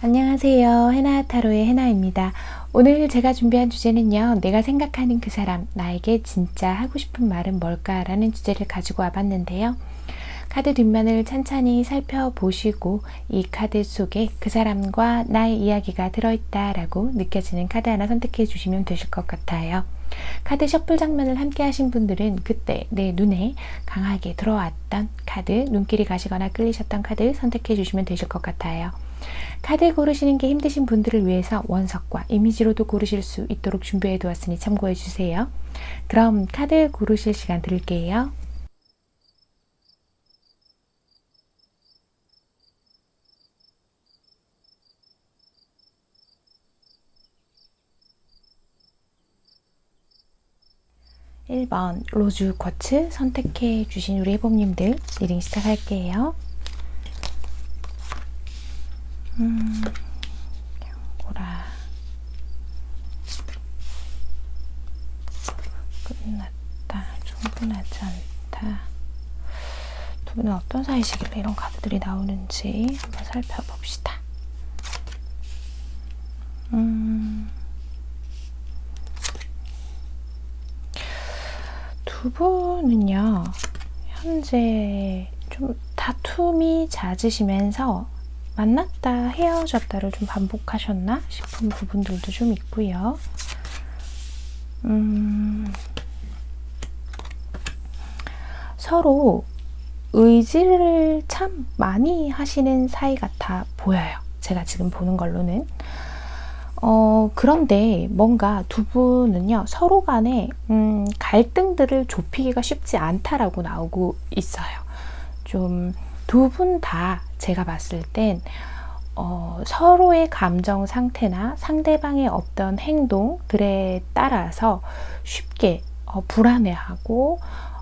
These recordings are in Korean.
안녕하세요. 해나타로의 해나입니다. 오늘 제가 준비한 주제는요. 내가 생각하는 그 사람, 나에게 진짜 하고 싶은 말은 뭘까라는 주제를 가지고 와봤는데요. 카드 뒷면을 찬찬히 살펴보시고 이 카드 속에 그 사람과 나의 이야기가 들어있다라고 느껴지는 카드 하나 선택해 주시면 되실 것 같아요. 카드 셔플 장면을 함께 하신 분들은 그때 내 눈에 강하게 들어왔던 카드, 눈길이 가시거나 끌리셨던 카드 선택해 주시면 되실 것 같아요. 카드 고르시는 게 힘드신 분들을 위해서 원석과 이미지로도 고르실 수 있도록 준비해 두었으니 참고해 주세요. 그럼 카드 고르실 시간 드릴게요. (1번) 로즈 쿼츠 선택해 주신 우리 해봄님들 리딩 시작할게요. 보라. 끝났다. 충분하지 않다. 두 분은 어떤 사이시길래 이런 카드들이 나오는지 한번 살펴봅시다. 두 분은요, 현재 좀 다툼이 잦으시면서 만났다 헤어졌다를 좀 반복하셨나 싶은 부분들도 좀 있고요. 서로 의지를 참 많이 하시는 사이 같아 보여요. 제가 지금 보는 걸로는. 그런데 뭔가 두 분은요, 서로 간에 갈등들을 좁히기가 쉽지 않다라고 나오고 있어요. 좀 두 분 다 제가 봤을 땐 서로의 감정 상태나 상대방의 어떤 행동들에 따라서 쉽게 불안해하고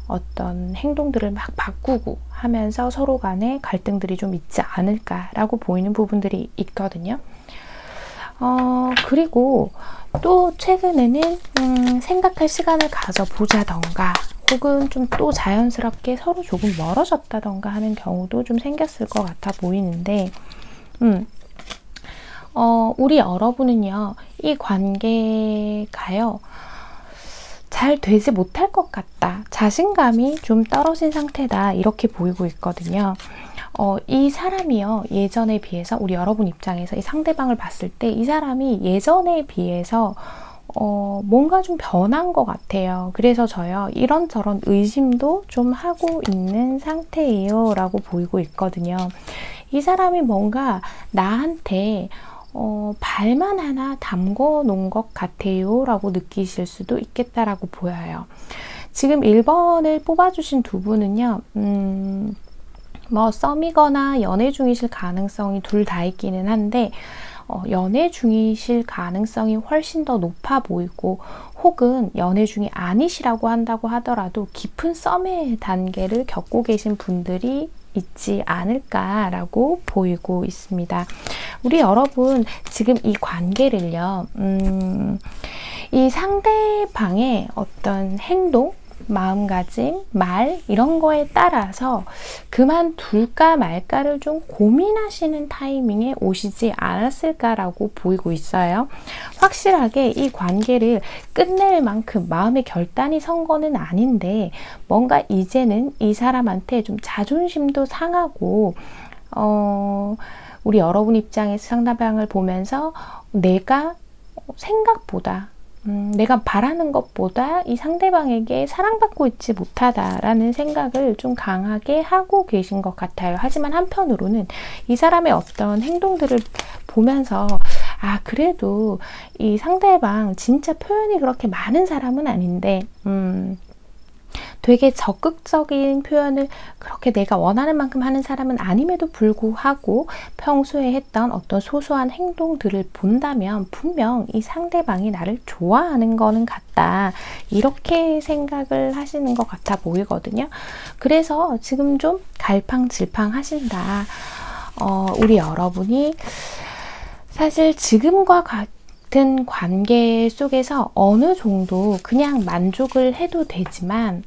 어떤 행동들을 막 바꾸고 하면서 서로 간에 갈등들이 좀 있지 않을까라고 보이는 부분들이 있거든요. 그리고 또 최근에는 생각할 시간을 가져보자던가 혹은 좀 또 자연스럽게 서로 조금 멀어졌다던가 하는 경우도 좀 생겼을 것 같아 보이는데 우리 여러분은요, 이 관계가요, 잘 되지 못할 것 같다. 자신감이 좀 떨어진 상태다. 이렇게 보이고 있거든요. 이 사람이요, 예전에 비해서 우리 여러분 입장에서 이 상대방을 봤을 때 이 사람이 예전에 비해서 뭔가 좀 변한 것 같아요. 그래서 저요, 이런저런 의심도 좀 하고 있는 상태예요 라고 보이고 있거든요. 이 사람이 뭔가 나한테 발만 하나 담궈 놓은 것 같아요 라고 느끼실 수도 있겠다라고 보여요. 지금 1번을 뽑아주신 두 분은요, 썸이거나 연애 중이실 가능성이 둘 다 있기는 한데 연애 중이실 가능성이 훨씬 더 높아 보이고, 혹은 연애 중이 아니시라고 한다고 하더라도 깊은 썸의 단계를 겪고 계신 분들이 있지 않을까라고 보이고 있습니다. 우리 여러분 지금 이 관계를요, 이 상대방의 어떤 행동, 마음가짐, 말 이런 거에 따라서 그만둘까 말까를 좀 고민하시는 타이밍에 오시지 않았을까라고 보이고 있어요. 확실하게 이 관계를 끝낼 만큼 마음의 결단이 선 거는 아닌데, 뭔가 이제는 이 사람한테 좀 자존심도 상하고 우리 여러분 입장에서 상대방을 보면서 내가 생각보다 내가 바라는 것보다 이 상대방에게 사랑받고 있지 못하다라는 생각을 좀 강하게 하고 계신 것 같아요. 하지만 한편으로는 이 사람의 어떤 행동들을 보면서 그래도 이 상대방 진짜 표현이 그렇게 많은 사람은 아닌데 되게 적극적인 표현을 그렇게 내가 원하는 만큼 하는 사람은 아님에도 불구하고 평소에 했던 어떤 소소한 행동들을 본다면 분명 이 상대방이 나를 좋아하는 거는 같다, 이렇게 생각을 하시는 것 같아 보이거든요. 그래서 지금 좀 갈팡질팡 하신다. 우리 여러분이 사실 지금과 같은 관계 속에서 어느 정도 그냥 만족을 해도 되지만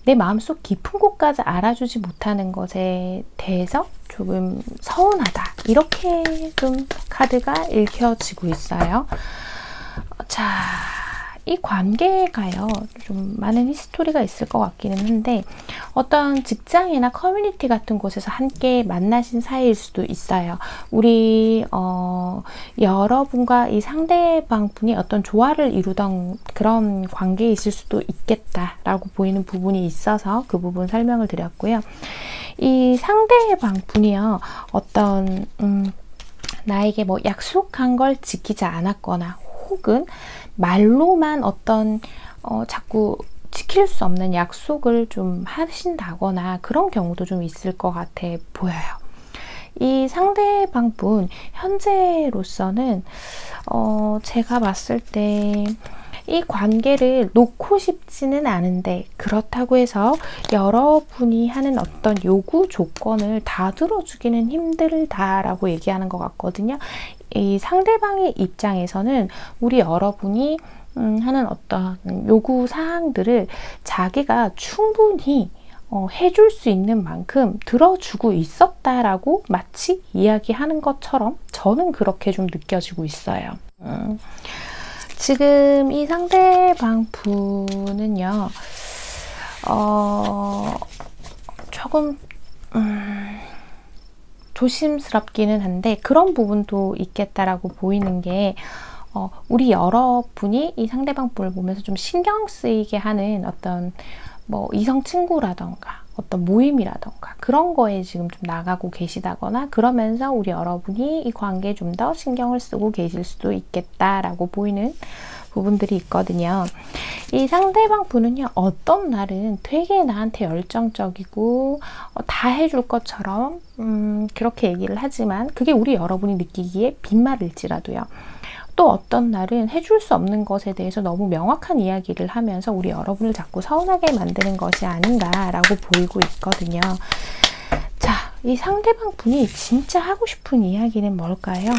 내 마음속 깊은 곳까지 알아주지 못하는 것에 대해서 조금 서운하다. 이렇게 좀 카드가 읽혀지고 있어요. 자, 이 관계가요, 좀 많은 히스토리가 있을 것 같기는 한데, 어떤 직장이나 커뮤니티 같은 곳에서 함께 만나신 사이일 수도 있어요. 우리, 여러분과 이 상대방 분이 어떤 조화를 이루던 그런 관계에 있을 수도 있겠다라고 보이는 부분이 있어서 그 부분 설명을 드렸고요. 이 상대방 분이요, 어떤, 나에게 뭐 약속한 걸 지키지 않았거나, 혹은 말로만 어떤 자꾸 지킬 수 없는 약속을 좀 하신다거나 그런 경우도 좀 있을 것 같아 보여요. 이 상대방 분 현재로서는 제가 봤을 때 이 관계를 놓고 싶지는 않은데, 그렇다고 해서 여러분이 하는 어떤 요구 조건을 다 들어주기는 힘들다라고 얘기하는 것 같거든요. 이 상대방의 입장에서는 우리 여러분이 하는 어떤 요구 사항들을 자기가 충분히 해줄 수 있는 만큼 들어주고 있었다라고 마치 이야기하는 것처럼 저는 그렇게 좀 느껴지고 있어요. 지금 이 상대방 분은요, 조금 조심스럽기는 한데 그런 부분도 있겠다라고 보이는 게, 우리 여러분이 이 상대방 분을 보면서 좀 신경 쓰이게 하는 어떤 뭐 이성 친구라던가 어떤 모임이라던가 그런 거에 지금 좀 나가고 계시다거나, 그러면서 우리 여러분이 이 관계에 좀 더 신경을 쓰고 계실 수도 있겠다라고 보이는 부분들이 있거든요. 이 상대방 분은요, 어떤 날은 되게 나한테 열정적이고 다 해줄 것처럼 그렇게 얘기를 하지만 그게 우리 여러분이 느끼기에 빈말일지라도요. 또 어떤 날은 해줄 수 없는 것에 대해서 너무 명확한 이야기를 하면서 우리 여러분을 자꾸 서운하게 만드는 것이 아닌가라고 보이고 있거든요. 자, 이 상대방 분이 진짜 하고 싶은 이야기는 뭘까요?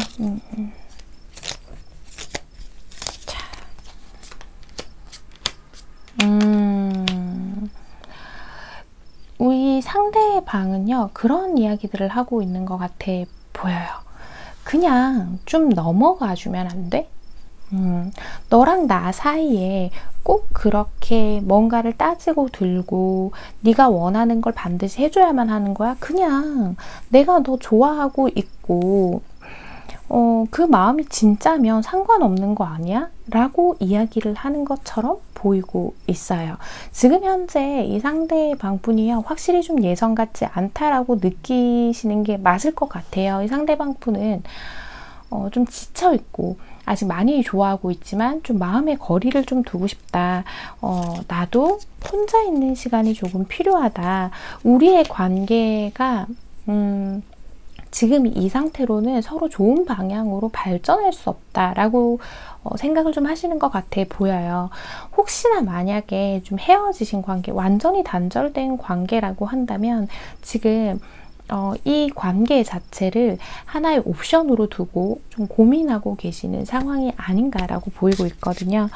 자, 우리 상대방은요, 그런 이야기들을 하고 있는 것 같아 보여요. 그냥 좀 넘어가 주면 안 돼? 너랑 나 사이에 꼭 그렇게 뭔가를 따지고 들고 네가 원하는 걸 반드시 해줘야만 하는 거야? 그냥 내가 너 좋아하고 있고 그 마음이 진짜면 상관없는 거 아니야? 라고 이야기를 하는 것처럼 보이고 있어요. 지금 현재 이 상대방 분이요, 확실히 좀 예전 같지 않다라고 느끼시는 게 맞을 것 같아요. 이 상대방 분은 좀 지쳐있고 아직 많이 좋아하고 있지만 좀 마음의 거리를 좀 두고 싶다. 나도 혼자 있는 시간이 조금 필요하다. 우리의 관계가 지금 이 상태로는 서로 좋은 방향으로 발전할 수 없다라고 생각을 좀 하시는 것 같아 보여요. 혹시나 만약에 좀 헤어지신 관계, 완전히 단절된 관계라고 한다면 지금 이 관계 자체를 하나의 옵션으로 두고 좀 고민하고 계시는 상황이 아닌가라고 보이고 있거든요.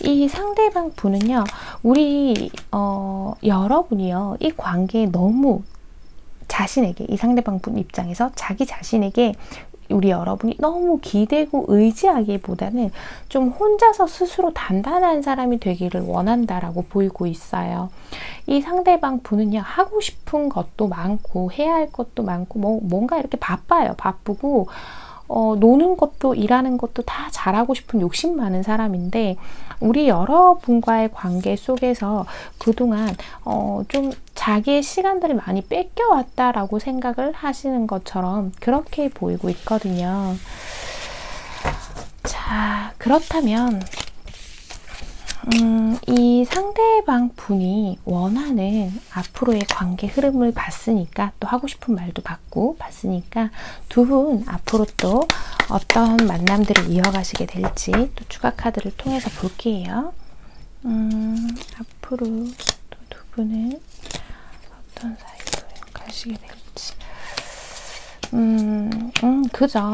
이 상대방 분은요, 우리 여러분이요, 이 관계에 너무 자신에게, 이 상대방 분 입장에서 자기 자신에게 우리 여러분이 너무 기대고 의지하기보다는 좀 혼자서 스스로 단단한 사람이 되기를 원한다라고 보이고 있어요. 이 상대방 분은요, 하고 싶은 것도 많고 해야 할 것도 많고 뭔가 이렇게 바빠요. 바쁘고 노는 것도 일하는 것도 다 잘하고 싶은 욕심 많은 사람인데, 우리 여러분과의 관계 속에서 그동안 좀 자기의 시간들을 많이 뺏겨왔다라고 생각을 하시는 것처럼 그렇게 보이고 있거든요. 자, 그렇다면 이 상대방 분이 원하는 앞으로의 관계 흐름을 봤으니까, 또 하고 싶은 말도 받고 봤으니까 두 분 앞으로 또 어떤 만남들을 이어가시게 될지 또 추가 카드를 통해서 볼게요. 앞으로 또 두 분은 어떤 사이로 가시게 될지. 그죠.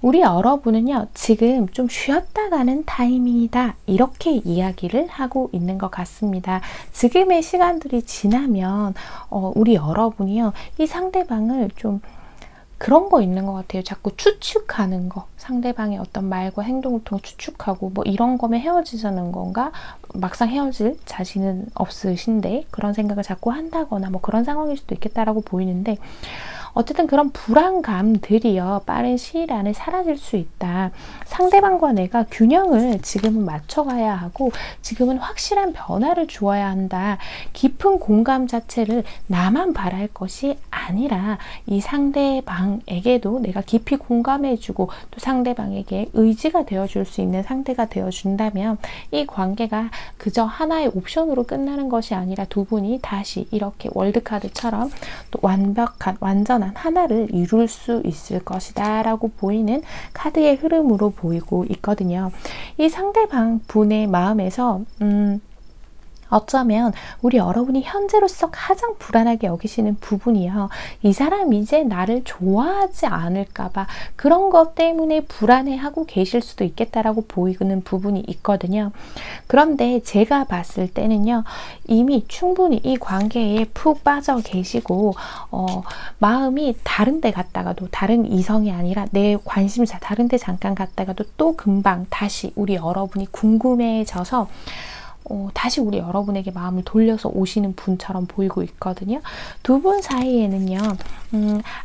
우리 여러분은요, 지금 좀 쉬었다 가는 타이밍이다. 이렇게 이야기를 하고 있는 것 같습니다. 지금의 시간들이 지나면, 우리 여러분이요, 이 상대방을 좀 그런 거 있는 것 같아요. 자꾸 추측하는 거. 상대방의 어떤 말과 행동을 통해 추측하고, 뭐 이런 거면 헤어지자는 건가? 막상 헤어질 자신은 없으신데, 그런 생각을 자꾸 한다거나, 뭐 그런 상황일 수도 있겠다라고 보이는데, 어쨌든 그런 불안감들이요, 빠른 시일 안에 사라질 수 있다. 상대방과 내가 균형을 지금은 맞춰가야 하고, 지금은 확실한 변화를 주어야 한다. 깊은 공감 자체를 나만 바랄 것이 아니라 이 상대방에게도 내가 깊이 공감해주고, 또 상대방에게 의지가 되어줄 수 있는 상태가 되어준다면, 이 관계가 그저 하나의 옵션으로 끝나는 것이 아니라 두 분이 다시 이렇게 월드카드처럼 또 완벽한, 완전한 하나를 이룰 수 있을 것이다 라고 보이는 카드의 흐름으로 보이고 있거든요. 이 상대방 분의 마음에서 어쩌면 우리 여러분이 현재로서 가장 불안하게 여기시는 부분이요. 이 사람이 이제 나를 좋아하지 않을까봐 그런 것 때문에 불안해하고 계실 수도 있겠다라고 보이는 부분이 있거든요. 그런데 제가 봤을 때는요. 이미 충분히 이 관계에 푹 빠져 계시고 마음이 다른 데 갔다가도 다른 이성이 아니라 내 관심사 다른 데 잠깐 갔다가도 또 금방 다시 우리 여러분이 궁금해져서 다시 우리 여러분에게 마음을 돌려서 오시는 분처럼 보이고 있거든요. 두 분 사이에는요,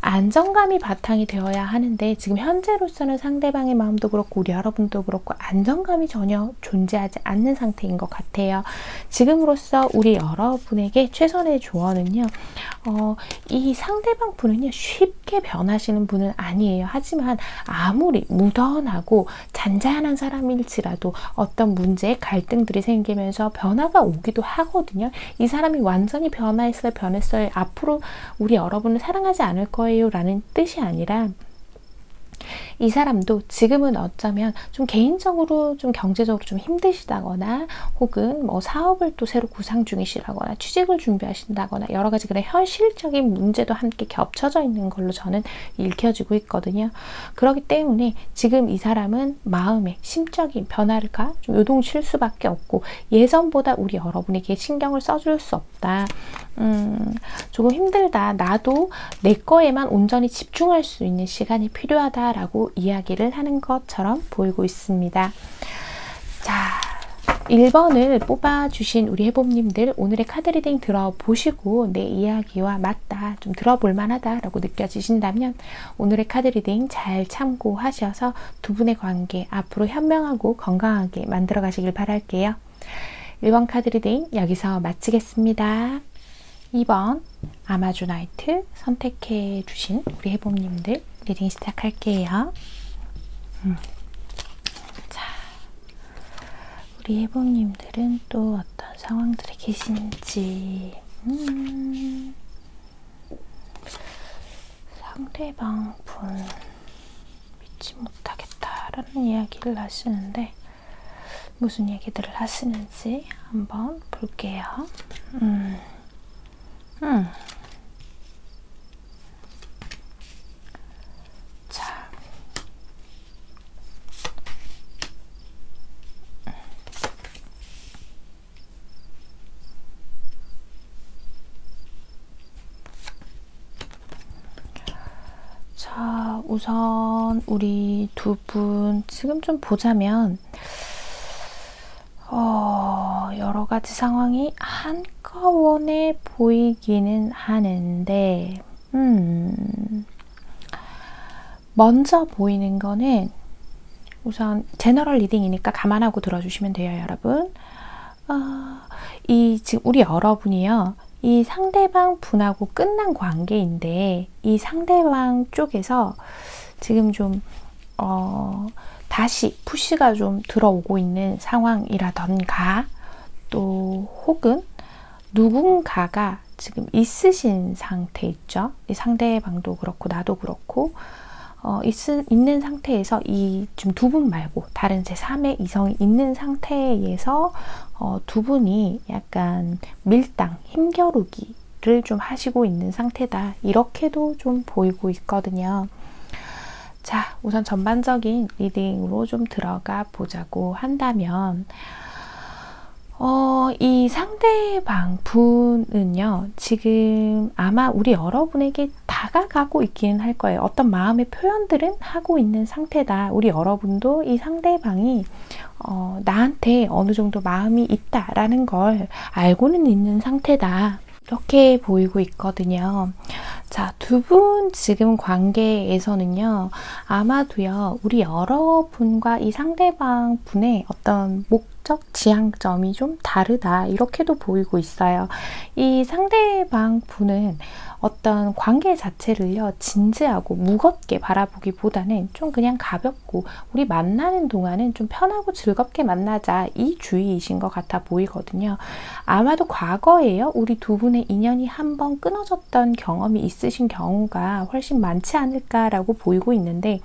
안정감이 바탕이 되어야 하는데 지금 현재로서는 상대방의 마음도 그렇고 우리 여러분도 그렇고 안정감이 전혀 존재하지 않는 상태인 것 같아요. 지금으로서 우리 여러분에게 최선의 조언은요, 이 상대방 분은요, 쉽게 변하시는 분은 아니에요. 하지만 아무리 무던하고 잔잔한 사람일지라도 어떤 문제, 갈등들이 생기면서 변화가 오기도 하거든요. 이 사람이 완전히 변했어요. 앞으로 우리 여러분을 사랑하지 않을 거예요 라는 뜻이 아니라 이 사람도 지금은 어쩌면 좀 개인적으로 좀 경제적으로 좀 힘드시다거나 혹은 뭐 사업을 또 새로 구상 중이시라거나 취직을 준비하신다거나 여러 가지 그런 현실적인 문제도 함께 겹쳐져 있는 걸로 저는 읽혀지고 있거든요. 그렇기 때문에 지금 이 사람은 마음의 심적인 변화가 좀 요동칠 수밖에 없고 예전보다 우리 여러분에게 신경을 써줄 수 없다. 조금 힘들다. 나도 내 거에만 온전히 집중할 수 있는 시간이 필요하다라고 이야기를 하는 것처럼 보이고 있습니다. 자, 1번을 뽑아주신 우리 해봄님들 오늘의 카드 리딩 들어보시고 내 이야기와 맞다, 좀 들어볼 만하다라고 느껴지신다면 오늘의 카드 리딩 잘 참고하셔서 두 분의 관계 앞으로 현명하고 건강하게 만들어 가시길 바랄게요. 1번 카드 리딩 여기서 마치겠습니다. 2번 아마존나이트 선택해 주신 우리 해봄님들 리딩 시작할게요. 자, 우리 해봄님들은 또 어떤 상황들이 계신지 상대방 분 믿지 못하겠다라는 이야기를 하시는데 무슨 얘기들을 하시는지 한번 볼게요. 자, 우선 우리 두 분 지금 좀 보자면 여러 가지 상황이 한꺼번에 보이기는 하는데 먼저 보이는 거는 우선 제너럴 리딩이니까 감안하고 들어주시면 돼요, 여러분. 지금 우리 여러분이요, 이 상대방 분하고 끝난 관계인데 이 상대방 쪽에서 지금 좀 다시 푸시가 좀 들어오고 있는 상황이라던가 또또 혹은 누군가가 지금 있으신 상태 있죠. 이 상대방도 그렇고 나도 그렇고 있는 상태에서 이 지금 두 분 말고 다른 제3의 이성이 있는 상태에서 두 분이 약간 밀당, 힘겨루기를 좀 하시고 있는 상태다. 이렇게도 좀 보이고 있거든요. 자, 우선 전반적인 리딩으로 좀 들어가 보자고 한다면, 이 상대방 분은요, 지금 아마 우리 여러분에게 다가가고 있기는 할 거예요. 어떤 마음의 표현들은 하고 있는 상태다. 우리 여러분도 이 상대방이 나한테 어느 정도 마음이 있다라는 걸 알고는 있는 상태다. 이렇게 보이고 있거든요. 자, 두 분 지금 관계에서는요, 아마도요, 우리 여러분과 이 상대방 분의 어떤 목적, 지향점이 좀 다르다. 이렇게도 보이고 있어요. 이 상대방 분은 어떤 관계 자체를요, 진지하고 무겁게 바라보기보다는 좀 그냥 가볍고, 우리 만나는 동안은 좀 편하고 즐겁게 만나자. 이 주의이신 것 같아 보이거든요. 아마도 과거에요, 우리 두 분의 인연이 한번 끊어졌던 경험이 있으신 경우가 훨씬 많지 않을까라고 보이고 있는데,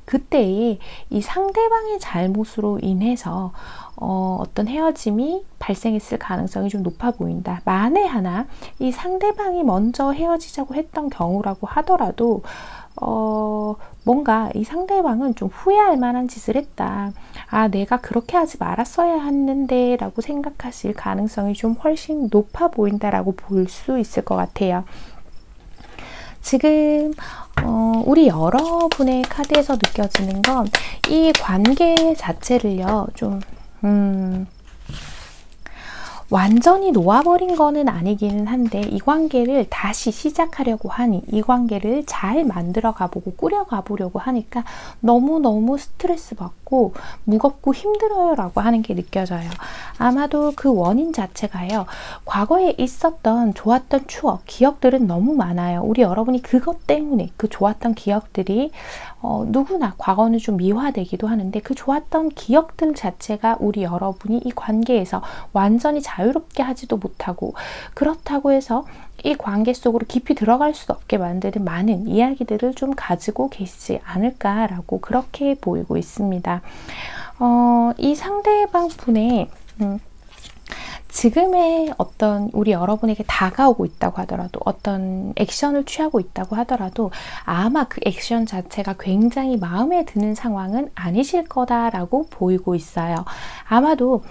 그때의 이 상대방의 잘못으로 인해서 어떤 헤어짐이 발생했을 가능성이 좀 높아 보인다. 만에 하나 이 상대방이 먼저 헤어지자고 했던 경우라고 하더라도 뭔가 이 상대방은 좀 후회할 만한 짓을 했다. 아, 내가 그렇게 하지 말았어야 했는데 라고 생각하실 가능성이 좀 훨씬 높아 보인다라고 볼 수 있을 것 같아요. 지금 우리 여러분의 카드에서 느껴지는 건 이 관계 자체를요, 좀 완전히 놓아버린 거는 아니기는 한데, 이 관계를 다시 시작하려고 하니, 이 관계를 잘 만들어 가보고 꾸려 가보려고 하니까 너무너무 스트레스 받고 무겁고 힘들어요 라고 하는 게 느껴져요. 아마도 그 원인 자체가요, 과거에 있었던 좋았던 추억, 기억들은 너무 많아요. 우리 여러분이 그것 때문에 그 좋았던 기억들이 누구나 과거는 좀 미화되기도 하는데, 그 좋았던 기억들 자체가 우리 여러분이 이 관계에서 완전히 자유롭게 하지도 못하고, 그렇다고 해서 이 관계 속으로 깊이 들어갈 수 없게 만드는 많은 이야기들을 좀 가지고 계시지 않을까라고 그렇게 보이고 있습니다. 이 상대방 분의 지금의 어떤 우리 여러분에게 다가오고 있다고 하더라도, 어떤 액션을 취하고 있다고 하더라도 아마 그 액션 자체가 굉장히 마음에 드는 상황은 아니실 거다라고 보이고 있어요. 아마도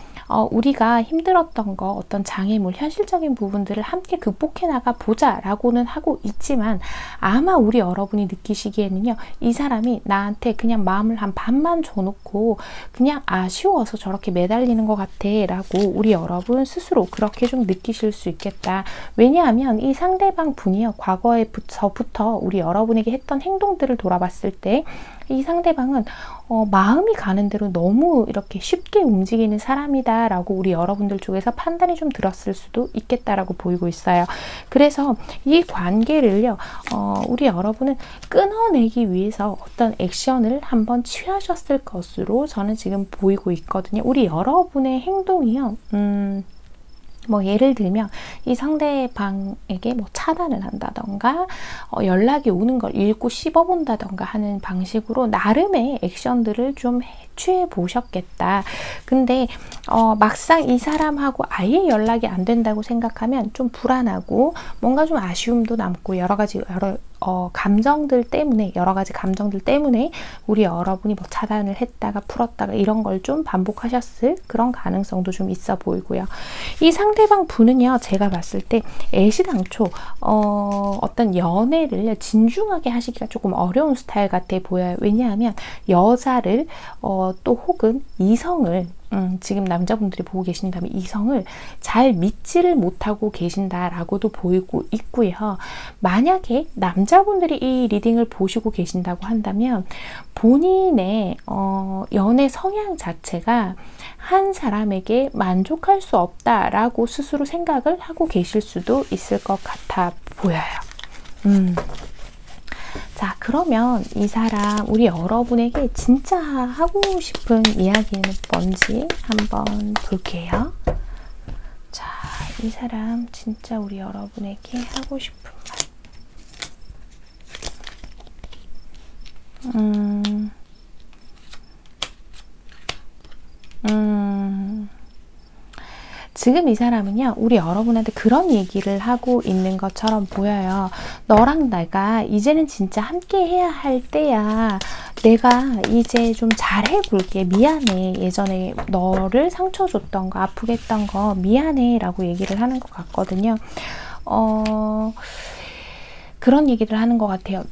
우리가 힘들었던 거, 어떤 장애물, 현실적인 부분들을 함께 극복해 나가 보자라고는 하고 있지만, 아마 우리 여러분이 느끼시기에는요, 이 사람이 나한테 그냥 마음을 한 반만 줘놓고 그냥 아쉬워서 저렇게 매달리는 것 같아 라고 우리 여러분 스스로 그렇게 좀 느끼실 수 있겠다. 왜냐하면 이 상대방 분이요, 과거에부터 우리 여러분에게 했던 행동들을 돌아봤을 때 이 상대방은 마음이 가는 대로 너무 이렇게 쉽게 움직이는 사람이다 라고 우리 여러분들 쪽에서 판단이 좀 들었을 수도 있겠다라고 보이고 있어요. 그래서 이 관계를요, 우리 여러분은 끊어내기 위해서 어떤 액션을 한번 취하셨을 것으로 저는 지금 보이고 있거든요. 우리 여러분의 행동이요, 뭐 예를 들면 이 상대방에게 뭐 차단을 한다던가 연락이 오는 걸 읽고 씹어본다던가 하는 방식으로 나름의 액션들을 좀 취해 보셨겠다. 근데 막상 이 사람하고 아예 연락이 안 된다고 생각하면 좀 불안하고 뭔가 좀 아쉬움도 남고 여러 가지 감정들 때문에, 여러 가지 감정들 때문에 우리 여러분이 뭐 차단을 했다가 풀었다가 이런 걸 좀 반복하셨을 그런 가능성도 좀 있어 보이고요. 이 상대방 분은요, 제가 봤을 때 애시당초 어떤 연애를 진중하게 하시기가 조금 어려운 스타일 같아 보여요. 왜냐하면 여자를 또 혹은 이성을 지금 남자분들이 보고 계신다면 이성을 잘 믿지를 못하고 계신다라고도 보이고 있고요. 만약에 남자분들이 이 리딩을 보시고 계신다고 한다면 본인의 연애 성향 자체가 한 사람에게 만족할 수 없다라고 스스로 생각을 하고 계실 수도 있을 것 같아 보여요. 자, 그러면 이 사람, 우리 여러분에게 진짜 하고 싶은 이야기는 뭔지 한번 볼게요. 자, 이 사람 진짜 우리 여러분에게 하고 싶은 말. 지금 이 사람은요, 우리 여러분한테 그런 얘기를 하고 있는 것처럼 보여요. 너랑 내가 이제는 진짜 함께 해야 할 때야. 내가 이제 좀 잘해볼게. 미안해. 예전에 너를 상처 줬던 거, 아프게 했던 거 미안해 라고 얘기를 하는 것 같거든요. 그런 얘기를 하는 것 같아요.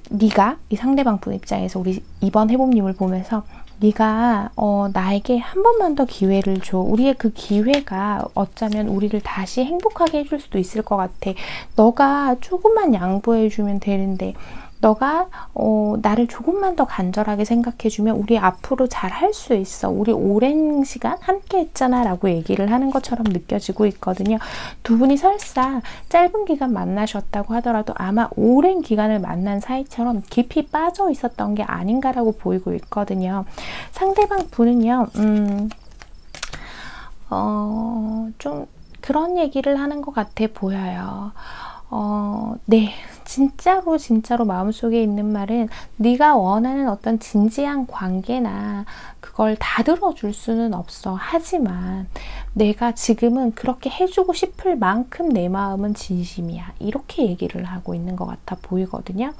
네가 이 상대방 분 입장에서 우리 이번 해봄님을 보면서 네가 나에게 한 번만 더 기회를 줘. 우리의 그 기회가 어쩌면 우리를 다시 행복하게 해줄 수도 있을 것 같아. 너가 조금만 양보해주면 되는데 너가 나를 조금만 더 간절하게 생각해주면 우리 앞으로 잘 할 수 있어. 우리 오랜 시간 함께 했잖아 라고 얘기를 하는 것처럼 느껴지고 있거든요. 두 분이 설사 짧은 기간 만나셨다고 하더라도 아마 오랜 기간을 만난 사이처럼 깊이 빠져 있었던 게 아닌가라고 보이고 있거든요. 상대방 분은요. 좀 그런 얘기를 하는 것 같아 보여요. 네. 진짜로 마음속에 있는 말은 네가 원하는 어떤 진지한 관계나 그걸 다 들어줄 수는 없어. 하지만 내가 지금은 그렇게 해주고 싶을 만큼 내 마음은 진심이야. 이렇게 얘기를 하고 있는 것 같아 보이거든요.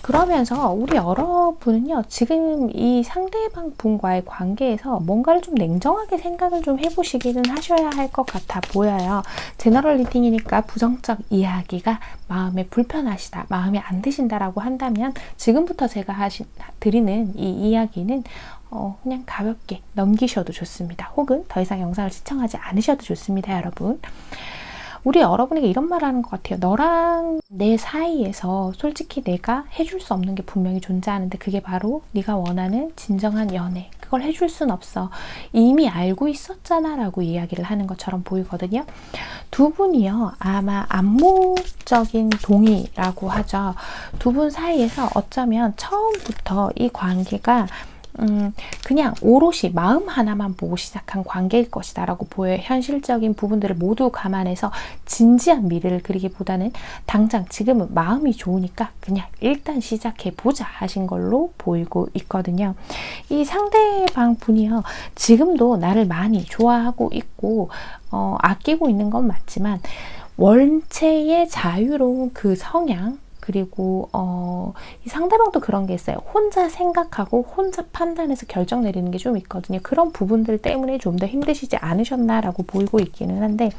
그러면서 우리 여러분은요, 지금 이 상대방 분과의 관계에서 뭔가를 좀 냉정하게 생각을 좀 해보시기는 하셔야 할 것 같아 보여요. 제너럴 리딩이니까 부정적 이야기가 마음에 불편하시다, 마음에 안 드신다라고 한다면 지금부터 제가 드리는 이 이야기는 그냥 가볍게 넘기셔도 좋습니다. 혹은 더 이상 영상을 시청하지 않으셔도 좋습니다, 여러분. 우리 여러분에게 이런 말 하는 것 같아요. 너랑 내 사이에서 솔직히 내가 해줄 수 없는 게 분명히 존재하는데 그게 바로 네가 원하는 진정한 연애. 그걸 해줄 순 없어. 이미 알고 있었잖아 라고 이야기를 하는 것처럼 보이거든요. 두 분이요. 아마 암묵적인 동의라고 하죠. 두 분 사이에서 어쩌면 처음부터 이 관계가 그냥 오롯이 마음 하나만 보고 시작한 관계일 것이다 라고 보여요. 현실적인 부분들을 모두 감안해서 진지한 미래를 그리기보다는 당장 지금은 마음이 좋으니까 그냥 일단 시작해보자 하신 걸로 보이고 있거든요. 이 상대방 분이요, 지금도 나를 많이 좋아하고 있고 아끼고 있는 건 맞지만 원체의 자유로운 그 성향, 그리고 이 상대방도 그런 게 있어요. 혼자 생각하고 혼자 판단해서 결정 내리는 게 좀 있거든요. 그런 부분들 때문에 좀 더 힘드시지 않으셨나라고 보이고 있기는 한데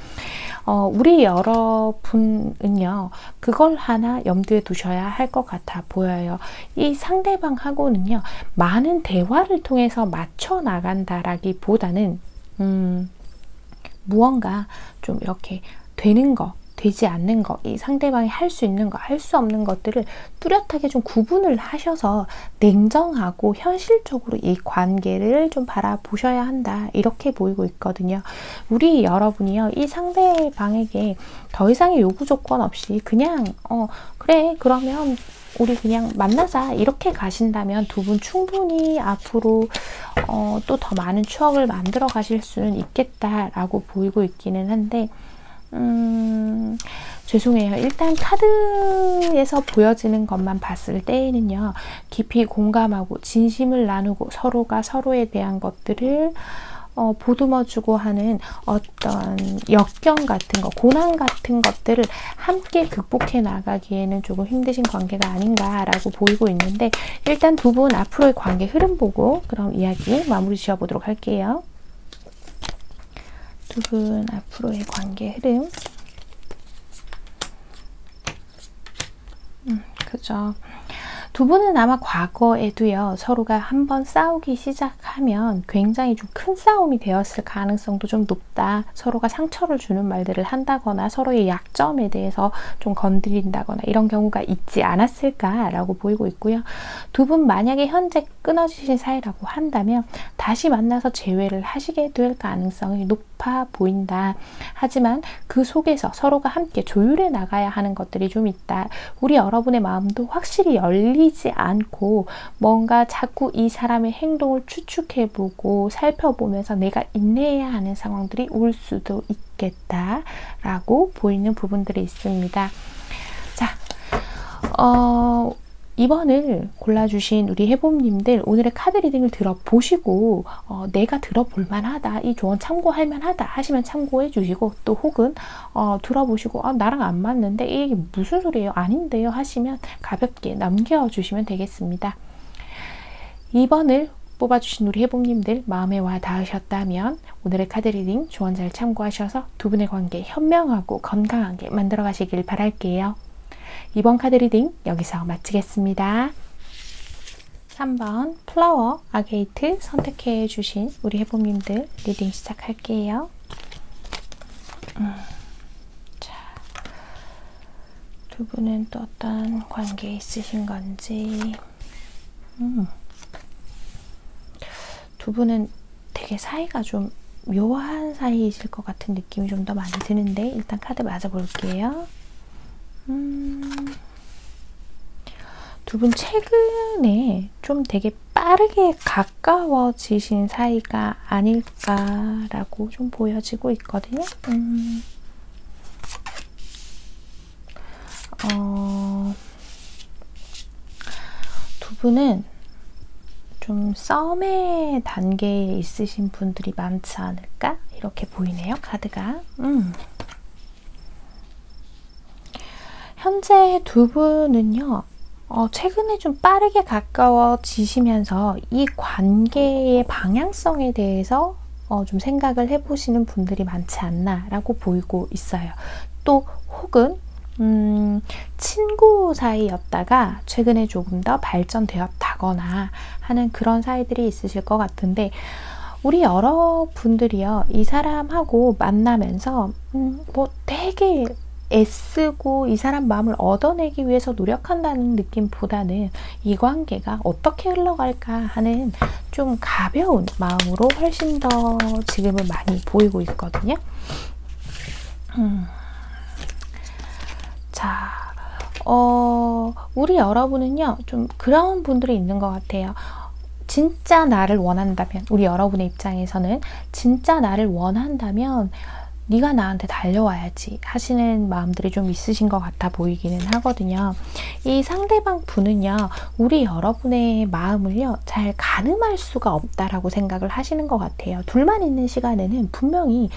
우리 여러분은요, 그걸 하나 염두에 두셔야 할 것 같아 보여요. 이 상대방하고는요, 많은 대화를 통해서 맞춰 나간다라기보다는 무언가 좀 이렇게 되는 거, 되지 않는 거, 이 상대방이 할 수 있는 거, 할 수 없는 것들을 뚜렷하게 좀 구분을 하셔서 냉정하고 현실적으로 이 관계를 좀 바라보셔야 한다. 이렇게 보이고 있거든요. 우리 여러분이요, 이 상대방에게 더 이상의 요구 조건 없이 그냥 그래, 그러면 우리 그냥 만나자 이렇게 가신다면 두 분 충분히 앞으로 또 더 많은 추억을 만들어 가실 수는 있겠다라고 보이고 있기는 한데 죄송해요. 일단 카드에서 보여지는 것만 봤을 때에는요, 깊이 공감하고 진심을 나누고 서로가 서로에 대한 것들을 보듬어주고 하는 어떤 역경 같은 거, 고난 같은 것들을 함께 극복해 나가기에는 조금 힘드신 관계가 아닌가라고 보이고 있는데, 일단 두 분 앞으로의 관계 흐름 보고 그럼 이야기 마무리 지어보도록 할게요. 두 분 앞으로의 관계 흐름. 그죠. 두 분은 아마 과거에도요, 서로가 한번 싸우기 시작하면 굉장히 좀 큰 싸움이 되었을 가능성도 좀 높다. 서로가 상처를 주는 말들을 한다거나 서로의 약점에 대해서 좀 건드린다거나 이런 경우가 있지 않았을까라고 보이고 있고요. 두 분 만약에 현재 끊어지신 사이라고 한다면 다시 만나서 재회를 하시게 될 가능성이 높아 보인다. 하지만 그 속에서 서로가 함께 조율해 나가야 하는 것들이 좀 있다. 우리 여러분의 마음도 확실히 열리지 않고 뭔가 자꾸 이 사람의 행동을 추측해보고 살펴보면서 내가 인내해야 하는 상황들이 올 수도 있겠다라고 보이는 부분들이 있습니다. 자, 2번을 골라주신 우리 해봄님들 오늘의 카드 리딩을 들어보시고 내가 들어볼 만하다, 이 조언 참고할 만하다 하시면 참고해 주시고, 또 혹은 들어보시고 나랑 안 맞는데 이게 무슨 소리예요? 아닌데요? 하시면 가볍게 넘겨주시면 되겠습니다. 2번을 뽑아주신 우리 해봄님들 마음에 와 닿으셨다면 오늘의 카드 리딩 조언 잘 참고하셔서 두 분의 관계 현명하고 건강하게 만들어 가시길 바랄게요. 이번 카드 리딩 여기서 마치겠습니다. 3번 플라워 아게이트 선택해 주신 우리 해봄님들 리딩 시작할게요. 자, 두 분은 또 어떤 관계에 있으신 건지. 두 분은 되게 사이가 좀 묘한 사이이실 것 같은 느낌이 좀 더 많이 드는데, 일단 카드 맞아볼게요. 두 분 최근에 좀 되게 빠르게 가까워지신 사이가 아닐까라고 좀 보여지고 있거든요. 두 분은 좀 썸의 단계에 있으신 분들이 많지 않을까? 이렇게 보이네요, 카드가. 현재 두 분은요, 최근에 좀 빠르게 가까워지시면서 이 관계의 방향성에 대해서 좀 생각을 해보시는 분들이 많지 않나라고 보이고 있어요. 또 혹은 친구 사이였다가 최근에 조금 더 발전되었다거나 하는 그런 사이들이 있으실 것 같은데, 우리 여러분들이요, 이 사람하고 만나면서 뭐 되게 애쓰고 이 사람 마음을 얻어내기 위해서 노력한다는 느낌보다는 이 관계가 어떻게 흘러갈까 하는 좀 가벼운 마음으로 훨씬 더 지금은 많이 보이고 있거든요. 자, 우리 여러분은요, 좀 그런 분들이 있는 것 같아요. 진짜 나를 원한다면, 우리 여러분의 입장에서는 진짜 나를 원한다면 네가 나한테 달려와야지 하시는 마음들이 좀 있으신 것 같아 보이기는 하거든요. 이 상대방 분은요, 우리 여러분의 마음을요, 잘 가늠할 수가 없다라고 생각을 하시는 것 같아요. 둘만 있는 시간에는 분명히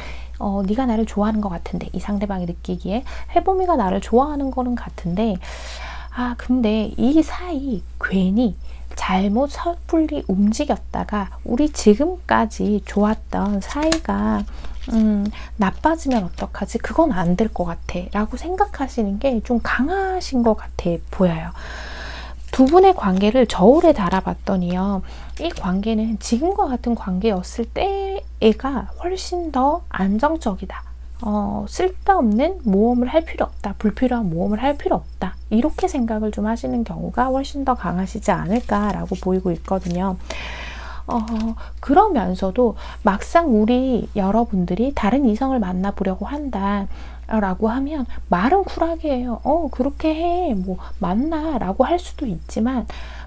네가 나를 좋아하는 것 같은데, 이 상대방이 느끼기에 해봄이가 나를 좋아하는 거는 같은데, 근데 이 사이 괜히 잘못 섣불리 움직였다가 우리 지금까지 좋았던 사이가 나빠지면 어떡하지? 그건 안 될 것 같아 라고 생각하시는 게 좀 강하신 것 같아 보여요. 두 분의 관계를 저울에 달아봤더니요, 이 관계는 지금과 같은 관계였을 때가 훨씬 더 안정적이다. 쓸데없는 모험을 할 필요 없다. 불필요한 모험을 할 필요 없다. 이렇게 생각을 좀 하시는 경우가 훨씬 더 강하시지 않을까라고 보이고 있거든요. 그러면서도 막상 우리 여러분들이 다른 이성을 만나보려고 한다 라고 하면 말은 쿨하게 해요. 그렇게 해. 뭐 만나 라고 할 수도 있지만,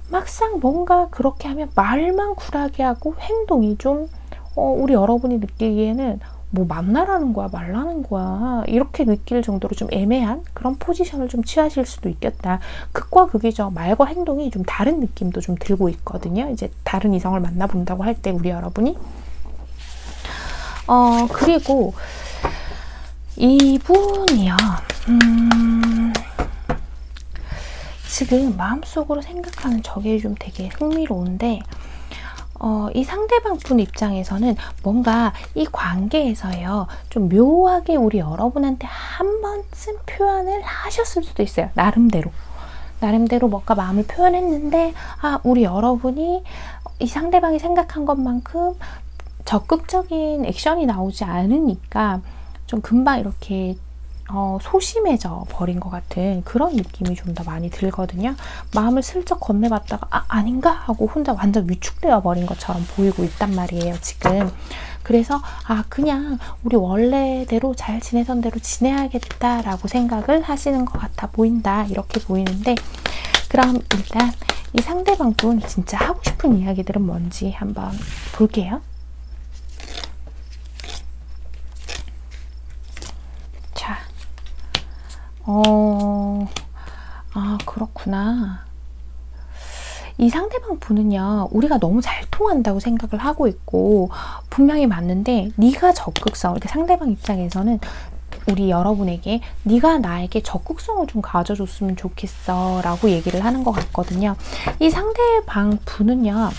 막상 뭔가 그렇게 하면 말만 쿨하게 하고 행동이 좀 우리 여러분이 느끼기에는 뭐 만나라는 거야 말라는 거야 이렇게 느낄 정도로 좀 애매한 그런 포지션을 좀 취하실 수도 있겠다. 극과 극이죠. 말과 행동이 좀 다른 느낌도 좀 들고 있거든요. 이제 다른 이성을 만나본다고 할 때 우리 여러분이 그리고 이분이요, 지금 마음속으로 생각하는 저게 좀 되게 흥미로운데, 이 상대방 분 입장에서는 뭔가 이 관계에서요, 좀 묘하게 우리 여러분한테 한 번쯤 표현을 하셨을 수도 있어요. 나름대로 뭔가 마음을 표현했는데, 우리 여러분이 이 상대방이 생각한 것만큼 적극적인 액션이 나오지 않으니까 좀 금방 이렇게 소심해져 버린 것 같은 그런 느낌이 좀 더 많이 들거든요. 마음을 슬쩍 건네봤다가 아닌가 하고 혼자 완전 위축되어 버린 것처럼 보이고 있단 말이에요, 지금. 그래서 그냥 우리 원래대로 잘 지내던 대로 지내야겠다라고 생각을 하시는 것 같아 보인다, 이렇게 보이는데, 그럼 일단 이 상대방 분 진짜 하고 싶은 이야기들은 뭔지 한번 볼게요. 그렇구나. 이 상대방 분은요, 우리가 너무 잘 통한다고 생각을 하고 있고 분명히 맞는데 네가 적극성, 이렇게 상대방 입장에서는 우리 여러분에게 네가 나에게 적극성을 좀 가져줬으면 좋겠어 라고 얘기를 하는 것 같거든요. 이 상대방 분은요,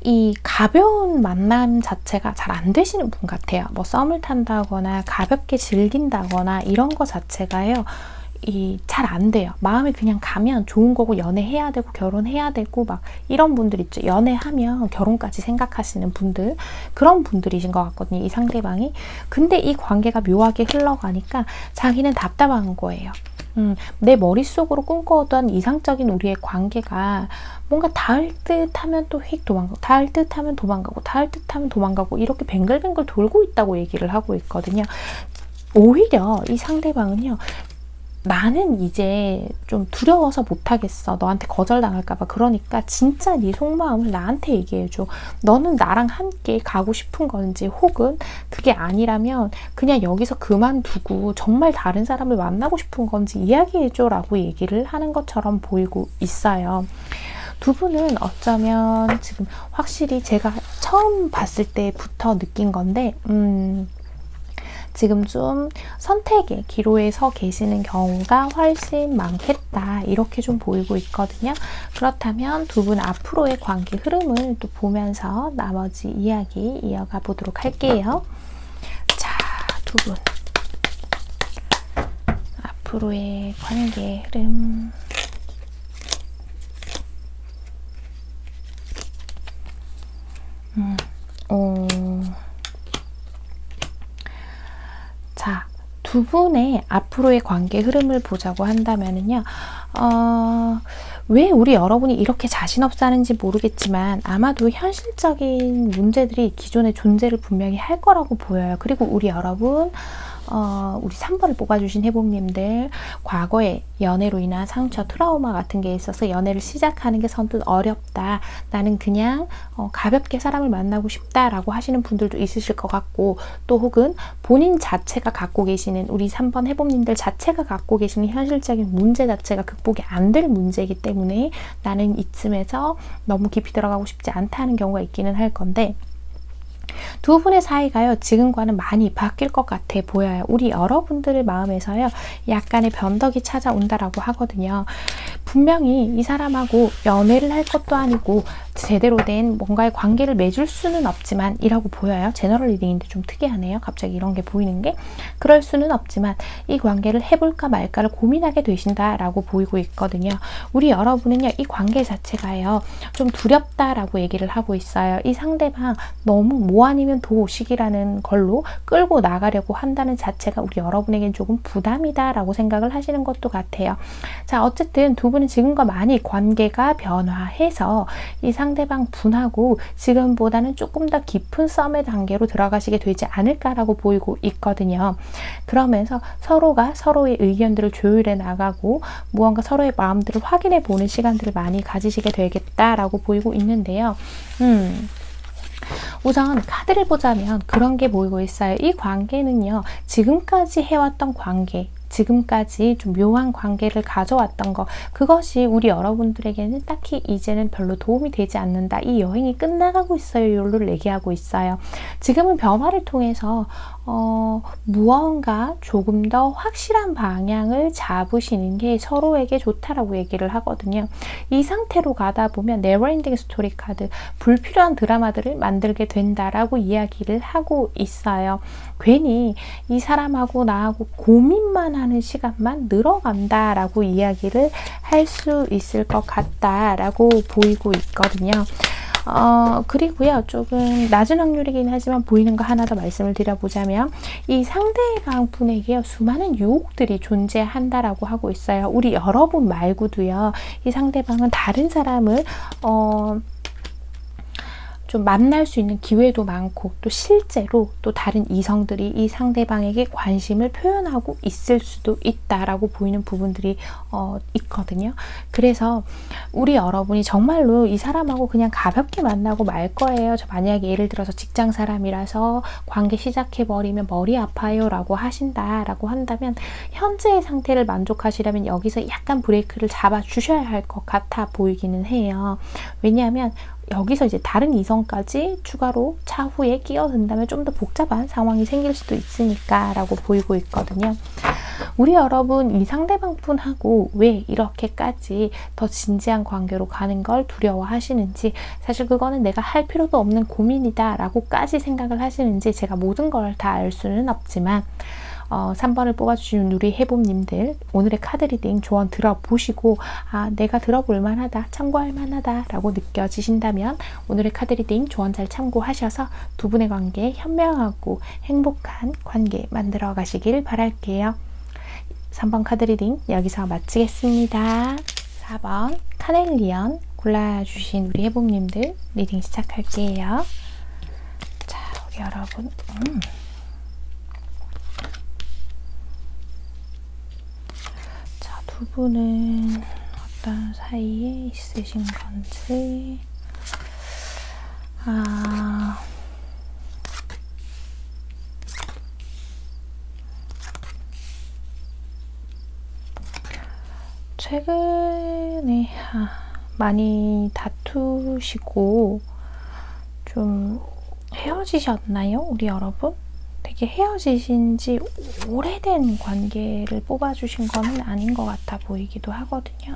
이 가벼운 만남 자체가 잘 안 되시는 분 같아요. 뭐 썸을 탄다거나 가볍게 즐긴다거나 이런 거 자체가요, 잘 안 돼요. 마음이 그냥 가면 좋은 거고 연애해야 되고 결혼해야 되고 막 이런 분들 있죠. 연애하면 결혼까지 생각하시는 분들, 그런 분들이신 것 같거든요. 이 상대방이. 근데 이 관계가 묘하게 흘러가니까 자기는 답답한 거예요. 내 머릿속으로 꿈꿔오던 이상적인 우리의 관계가 뭔가 닿을 듯 하면 또 휙 도망가고, 닿을 듯 하면 도망가고, 닿을 듯 하면 도망가고, 이렇게 뱅글뱅글 돌고 있다고 얘기를 하고 있거든요. 오히려 이 상대방은요, 나는 이제 좀 두려워서 못하겠어. 너한테 거절당할까봐. 그러니까 진짜 네 속마음을 나한테 얘기해줘. 너는 나랑 함께 가고 싶은 건지, 혹은 그게 아니라면 그냥 여기서 그만두고 정말 다른 사람을 만나고 싶은 건지 이야기해줘 라고 얘기를 하는 것처럼 보이고 있어요. 두 분은 어쩌면 지금 확실히 제가 처음 봤을 때부터 느낀 건데, 지금 좀 선택의 기로에 서 계시는 경우가 훨씬 많겠다, 이렇게 좀 보이고 있거든요. 그렇다면 두 분 앞으로의 관계 흐름을 또 보면서 나머지 이야기 이어가 보도록 할게요. 자, 두 분 앞으로의 관계 흐름. 자, 두 분의 앞으로의 관계 흐름을 보자고 한다면은요, 왜 우리 여러분이 이렇게 자신 없어 하는지 모르겠지만 아마도 현실적인 문제들이 기존에 존재를 분명히 할 거라고 보여요. 그리고 우리 여러분, 우리 3번을 뽑아주신 해봄님들, 과거에 연애로 인한 상처, 트라우마 같은 게 있어서 연애를 시작하는 게 선뜻 어렵다, 나는 그냥 가볍게 사람을 만나고 싶다 라고 하시는 분들도 있으실 것 같고, 또 혹은 본인 자체가 갖고 계시는, 우리 3번 해봄님들 자체가 갖고 계시는 현실적인 문제 자체가 극복이 안 될 문제이기 때문에 나는 이쯤에서 너무 깊이 들어가고 싶지 않다는 경우가 있기는 할 건데, 두 분의 사이가요, 지금과는 많이 바뀔 것 같아 보여요. 우리 여러분들의 마음에서요, 약간의 변덕이 찾아온다라고 하거든요. 분명히 이 사람하고 연애를 할 것도 아니고 제대로 된 뭔가의 관계를 맺을 수는 없지만 이라고 보여요. 제너럴 리딩인데 좀 특이하네요. 갑자기 이런 게 보이는 게. 그럴 수는 없지만 이 관계를 해볼까 말까를 고민하게 되신다라고 보이고 있거든요. 우리 여러분은요, 이 관계 자체가요, 좀 두렵다라고 얘기를 하고 있어요. 이 상대방 너무 뭐 아니면 도식이라는 걸로 끌고 나가려고 한다는 자체가 우리 여러분에겐 조금 부담이다라고 생각을 하시는 것도 같아요. 자, 어쨌든 두 분은 지금과 많이 관계가 변화해서 이 상대방 분하고 지금보다는 조금 더 깊은 썸의 단계로 들어가시게 되지 않을까라고 보이고 있거든요. 그러면서 서로가 서로의 의견들을 조율해 나가고 무언가 서로의 마음들을 확인해 보는 시간들을 많이 가지시게 되겠다라고 보이고 있는데요. 우선 카드를 보자면 그런 게 보이고 있어요. 이 관계는요, 지금까지 해왔던 관계, 지금까지 좀 묘한 관계를 가져왔던 거, 그것이 우리 여러분들에게는 딱히 이제는 별로 도움이 되지 않는다, 이 여행이 끝나가고 있어요, 요를 얘기하고 있어요. 지금은 변화를 통해서 무언가 조금 더 확실한 방향을 잡으시는 게 서로에게 좋다라고 얘기를 하거든요. 이 상태로 가다 보면 네버엔딩 스토리 카드, 불필요한 드라마들을 만들게 된다라고 이야기를 하고 있어요. 괜히 이 사람하고 나하고 고민만 하는 시간만 늘어간다라고 이야기를 할 수 있을 것 같다라고 보이고 있거든요. 그리고요, 조금 낮은 확률이긴 하지만 보이는 거 하나 더 말씀을 드려보자면, 이 상대방 분에게요, 수많은 유혹들이 존재한다라고 하고 있어요. 우리 여러분 말고도요, 이 상대방은 다른 사람을 좀 만날 수 있는 기회도 많고 또 실제로 또 다른 이성들이 이 상대방에게 관심을 표현하고 있을 수도 있다라고 보이는 부분들이 있거든요. 그래서 우리 여러분이 정말로 이 사람하고 그냥 가볍게 만나고 말 거예요. 저 만약에 예를 들어서 직장 사람이라서 관계 시작해버리면 머리 아파요 라고 하신다라고 한다면 현재의 상태를 만족하시려면 여기서 약간 브레이크를 잡아 주셔야 할 것 같아 보이기는 해요. 왜냐하면 여기서 이제 다른 이성까지 추가로 차후에 끼어든다면 좀 더 복잡한 상황이 생길 수도 있으니까 라고 보이고 있거든요. 우리 여러분 이 상대방 분하고 왜 이렇게까지 더 진지한 관계로 가는 걸 두려워하시는지, 사실 그거는 내가 할 필요도 없는 고민이다 라고까지 생각을 하시는지 제가 모든 걸 다 알 수는 없지만 3번을 뽑아주신 우리 해봄님들 오늘의 카드 리딩 조언 들어보시고 내가 들어볼 만하다, 참고할 만하다 라고 느껴지신다면 오늘의 카드 리딩 조언 잘 참고하셔서 두 분의 관계 현명하고 행복한 관계 만들어 가시길 바랄게요. 3번 카드 리딩 여기서 마치겠습니다. 4번 카넬리언 골라주신 우리 해봄님들 리딩 시작할게요. 자, 우리 여러분 두 분은 어떤 사이에 있으신 건지, 최근에 많이 다투시고 좀 헤어지셨나요? 우리 여러분? 되게 헤어지신 지 오래된 관계를 뽑아주신 거는 아닌 것 같아 보이기도 하거든요.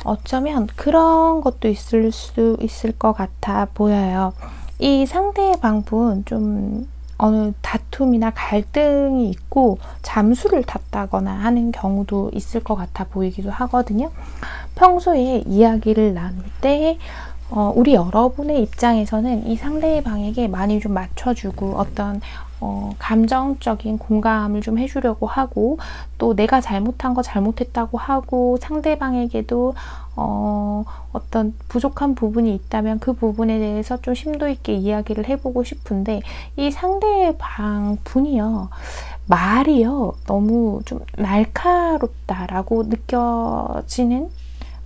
어쩌면 그런 것도 있을 수 있을 것 같아 보여요. 이 상대방분 좀 어느 다툼이나 갈등이 있고 잠수를 탔다거나 하는 경우도 있을 것 같아 보이기도 하거든요. 평소에 이야기를 나눌 때 우리 여러분의 입장에서는 이 상대방에게 많이 좀 맞춰주고 어떤 감정적인 공감을 좀 해주려고 하고, 또 내가 잘못한 거 잘못했다고 하고 상대방에게도 어떤 부족한 부분이 있다면 그 부분에 대해서 좀 심도 있게 이야기를 해보고 싶은데, 이 상대방 분이요 말이요 너무 좀 날카롭다라고 느껴지는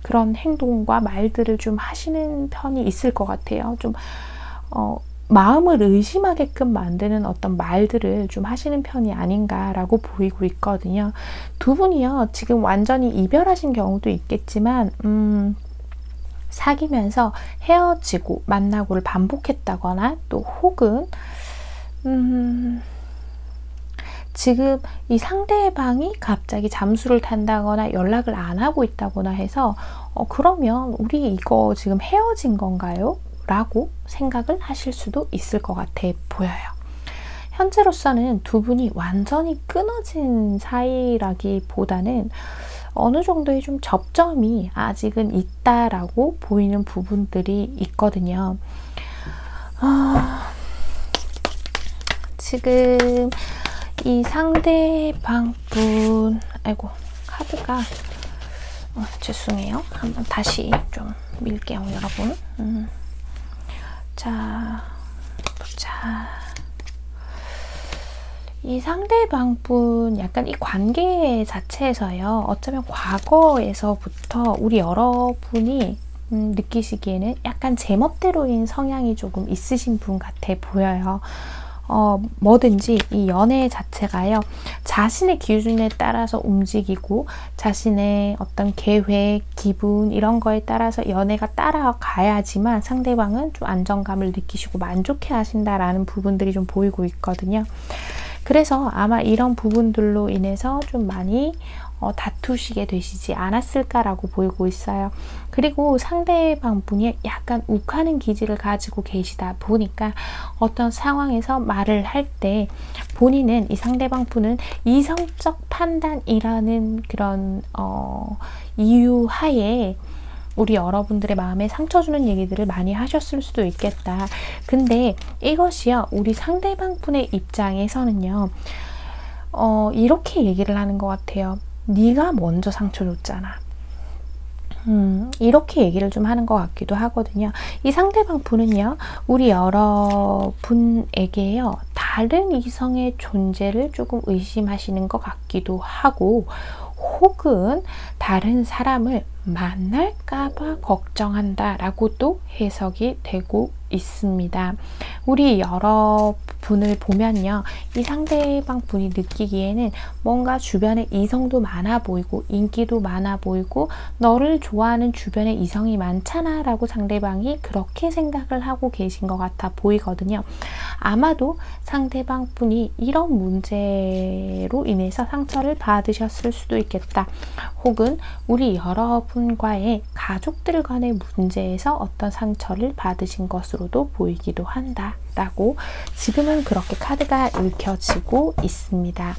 그런 행동과 말들을 좀 하시는 편이 있을 것 같아요. 좀 마음을 의심하게끔 만드는 어떤 말들을 좀 하시는 편이 아닌가라고 보이고 있거든요. 두 분이요 지금 완전히 이별하신 경우도 있겠지만 사귀면서 헤어지고 만나고를 반복했다거나, 또 혹은 지금 이 상대방이 갑자기 잠수를 탄다거나 연락을 안 하고 있다거나 해서 그러면 우리 이거 지금 헤어진 건가요? 라고 생각을 하실 수도 있을 것 같아 보여요. 현재로서는 두 분이 완전히 끊어진 사이라기보다는 어느 정도의 좀 접점이 아직은 있다라고 보이는 부분들이 있거든요. 지금 이 상대방 분, 아이고 카드가 죄송해요. 한번 다시 좀 밀게요, 여러분. 자, 보자. 이 상대방 분 약간 이 관계 자체에서요, 어쩌면 과거에서부터 우리 여러분이 느끼시기에는 약간 제멋대로인 성향이 조금 있으신 분 같아 보여요. 뭐든지 이 연애 자체가요, 자신의 기준에 따라서 움직이고 자신의 어떤 계획, 기분 이런 거에 따라서 연애가 따라가야지만 상대방은 좀 안정감을 느끼시고 만족해 하신다라는 부분들이 좀 보이고 있거든요. 그래서 아마 이런 부분들로 인해서 좀 많이 다투시게 되시지 않았을까라고 보이고 있어요. 그리고 상대방 분이 약간 욱하는 기질을 가지고 계시다 보니까 어떤 상황에서 말을 할 때 본인은, 이 상대방 분은 이성적 판단이라는 그런 이유 하에 우리 여러분들의 마음에 상처 주는 얘기들을 많이 하셨을 수도 있겠다. 근데 이것이요, 우리 상대방 분의 입장에서는요, 이렇게 얘기를 하는 것 같아요. 네가 먼저 상처 줬잖아. 이렇게 얘기를 좀 하는 것 같기도 하거든요. 이 상대방 분은요, 우리 여러분에게요, 다른 이성의 존재를 조금 의심하시는 것 같기도 하고, 혹은 다른 사람을 만날까봐 걱정한다라고 또 해석이 되고 있습니다. 우리 여러분을 보면요, 이 상대방 분이 느끼기에는 뭔가 주변에 이성도 많아 보이고 인기도 많아 보이고 너를 좋아하는 주변에 이성이 많잖아 라고 상대방이 그렇게 생각을 하고 계신 것 같아 보이거든요. 아마도 상대방 분이 이런 문제로 인해서 상처를 받으셨을 수도 있겠다. 혹은 우리 여러분과의 가족들 간의 문제에서 어떤 상처를 받으신 것으로도 보이기도 한다 라고 지금은 그렇게 카드가 읽혀지고 있습니다.